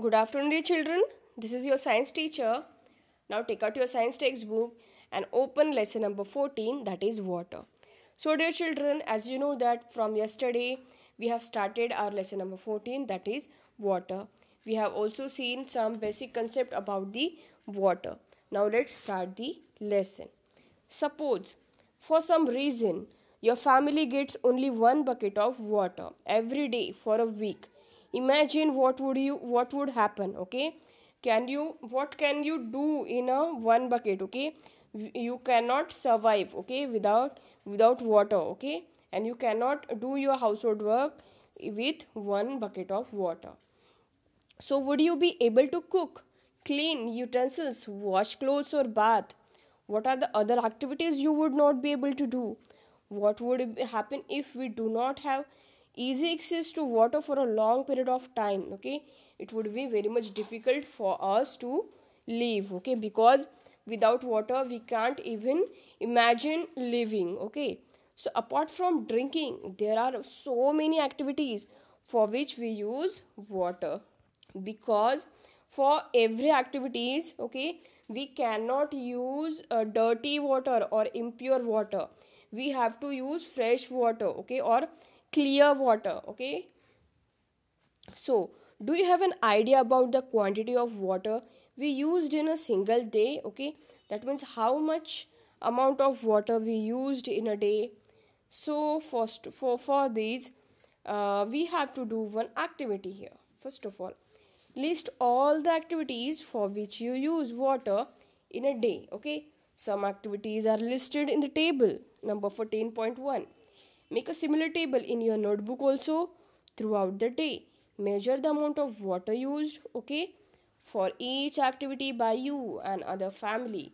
Good afternoon, dear children. This is your science teacher. Now take out your science textbook and open lesson number 14, that is water. So, dear children, as you know that from yesterday we have started our lesson number 14, that is water. We have also seen some basic concept about the water. Now let's start the lesson. Suppose for some reason your family gets only one bucket of water every day for a week. Imagine what would happen, okay? What can you do in a one bucket, okay? You cannot survive, okay, without water, okay? And you cannot do your household work with one bucket of water. So, would you be able to cook, clean utensils, wash clothes, or bath? What are the other activities you would not be able to do? What would happen if we do not have easy access to water for a long period of time? Okay, it would be very much difficult for us to live. Okay, because without water we can't even imagine living. Okay, so apart from drinking, there are so many activities for which we use water, because for every activities, okay, we cannot use dirty water or impure water. We have to use fresh water, okay, or clear water, okay. So do you have an idea about the quantity of water we used in a single day? Okay, that means how much amount of water we used in a day. So first for these we have to do one activity here. First of all, list all the activities for which you use water in a day. Okay, some activities are listed in the table number 14.1. Make a similar table in your notebook also throughout the day. Measure the amount of water used, okay, for each activity by you and other family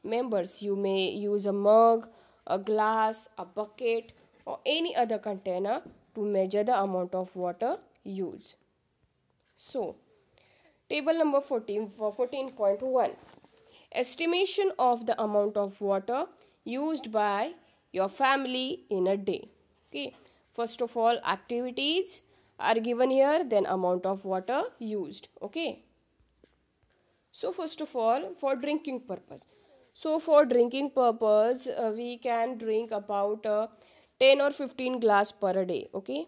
members. You may use a mug, a glass, a bucket, or any other container to measure the amount of water used. So, table number 14 for 14.1. Estimation of the amount of water used by your family in a day. Okay, first of all, activities are given here, then amount of water used. Okay, so first of all, for drinking purpose. So for drinking purpose, we can drink about 10 or 15 glass per day. Okay,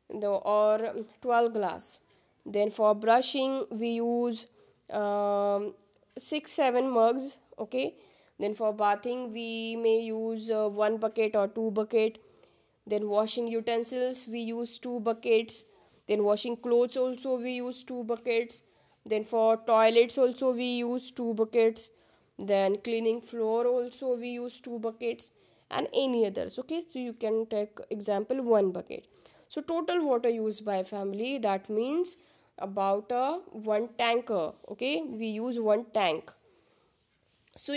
or 12 glass. Then for brushing, we use 6-7 mugs. Okay, then for bathing, we may use one bucket or two bucket. Then washing utensils, we use two buckets. Then washing clothes also we use two buckets. Then for toilets also we use two buckets. Then cleaning floor also we use two buckets, and any others. Okay, so you can take example one bucket. So total water used by family, that means about a one tanker. Okay, we use one tank. So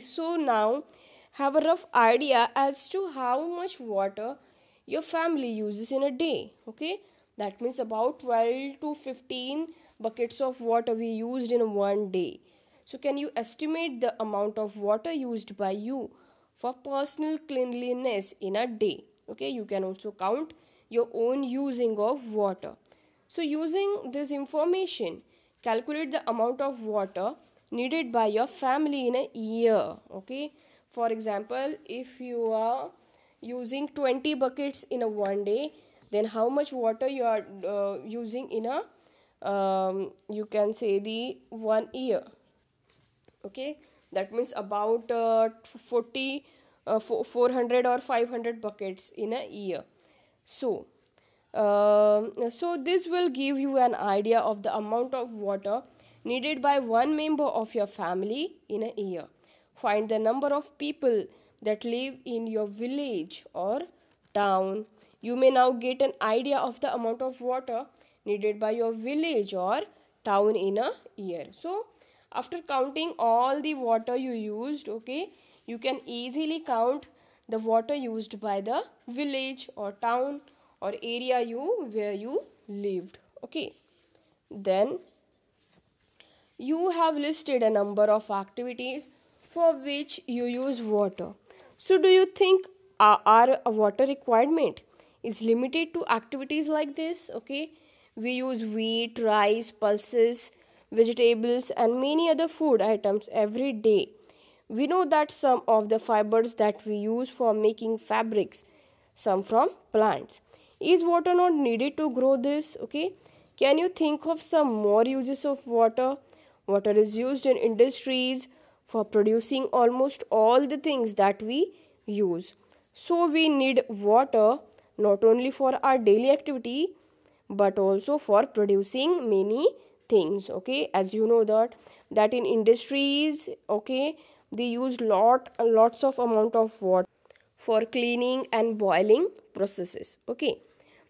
so now have a rough idea as to how much water your family uses in a day. Okay, that means about 12 to 15 buckets of water we used in one day. So can you estimate the amount of water used by you for personal cleanliness in a day? Okay, you can also count your own using of water. So using this information, calculate the amount of water needed by your family in a year. Okay, for example, if you are using 20 buckets in a one day, then how much water you are using in a you can say the 1 year. Okay, that means about 400 or 500 buckets in a year. So so this will give you an idea of the amount of water needed by one member of your family in a year. Find the number of people that live in your village or town. You may now get an idea of the amount of water needed by your village or town in a year. So after counting all the water you used, okay, you can easily count the water used by the village or town or area where you lived. Okay, then you have listed a number of activities for which you use water. So do you think our water requirement is limited to activities like this? Okay, We use wheat, rice, pulses, vegetables, and many other food items every day. We know that some of the fibers that we use for making fabrics, some from plants. Is water not needed to grow this? Okay. Can you think of some more uses of water? Water is used in industries for producing almost all the things that we use. So we need water not only for our daily activity but also for producing many things. Okay, as you know that in industries, okay, they use lots of amount of water for cleaning and boiling processes. Okay,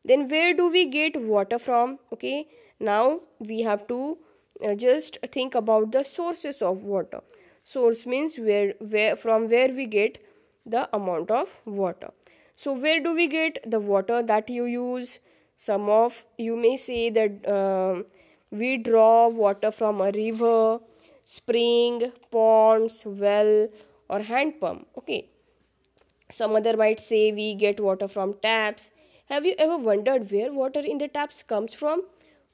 then where do we get water from? Okay, now we have to just think about the sources of water. Source means where from where we get the amount of water. So where do we get the water that you use? Some of you may say that we draw water from a river, spring, ponds, well, or hand pump. Okay, some other might say we get water from taps. Have you ever wondered where water in the taps comes from?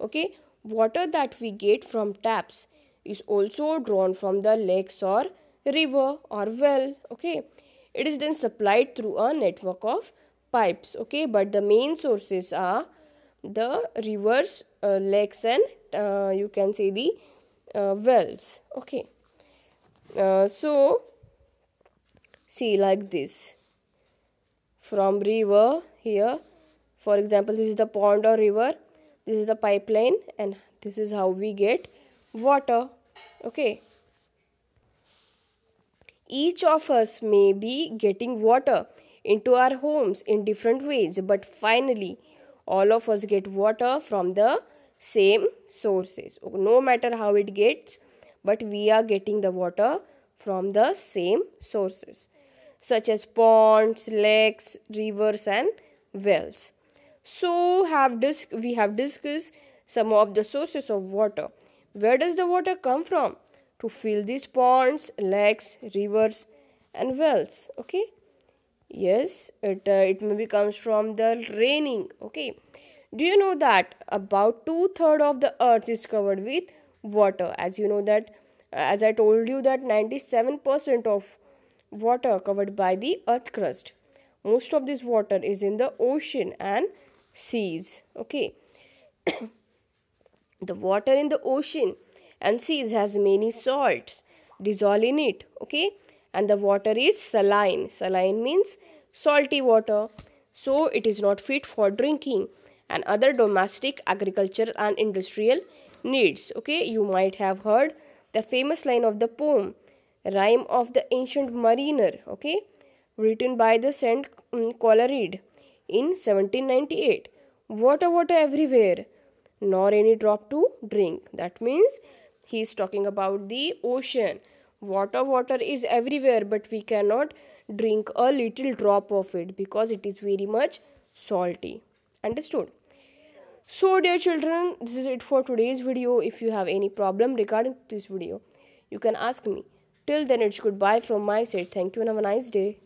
Okay, water that we get from taps is also drawn from the lakes or river or well. Okay, it is then supplied through a network of pipes. Okay, but the main sources are the rivers, lakes, and you can say the wells. Okay, so see like this, from river here, for example, this is the pond or river, this is the pipeline, and this is how we get water. Okay, each of us may be getting water into our homes in different ways, but finally all of us get water from the same sources. No matter how it gets, but we are getting the water from the same sources, such as ponds, lakes, rivers, and wells. So we have discussed some of the sources of water. Where does the water come from to fill these ponds, lakes, rivers, and wells? Okay, yes, it maybe comes from the raining. Okay, do you know that about 2/3 of the earth is covered with water? As you know that, as I told you, that 97% of water covered by the earth crust. Most of this water is in the ocean and seas. Okay, the water in the ocean and seas has many salts dissolved in it. Okay, and the water is saline. Saline means salty water, so it is not fit for drinking and other domestic, agricultural, and industrial needs. Okay, you might have heard the famous line of the poem Rime of the Ancient Mariner, okay, written by the Saint Coleridge in 1798. Water, water everywhere, nor any drop to drink. That means he is talking about the ocean. Water, water is everywhere, but we cannot drink a little drop of it because it is very much salty. Understood? So, dear children, this is it for today's video. If you have any problem regarding this video, you can ask me. Till then, it's goodbye from my side. Thank you and have a nice day.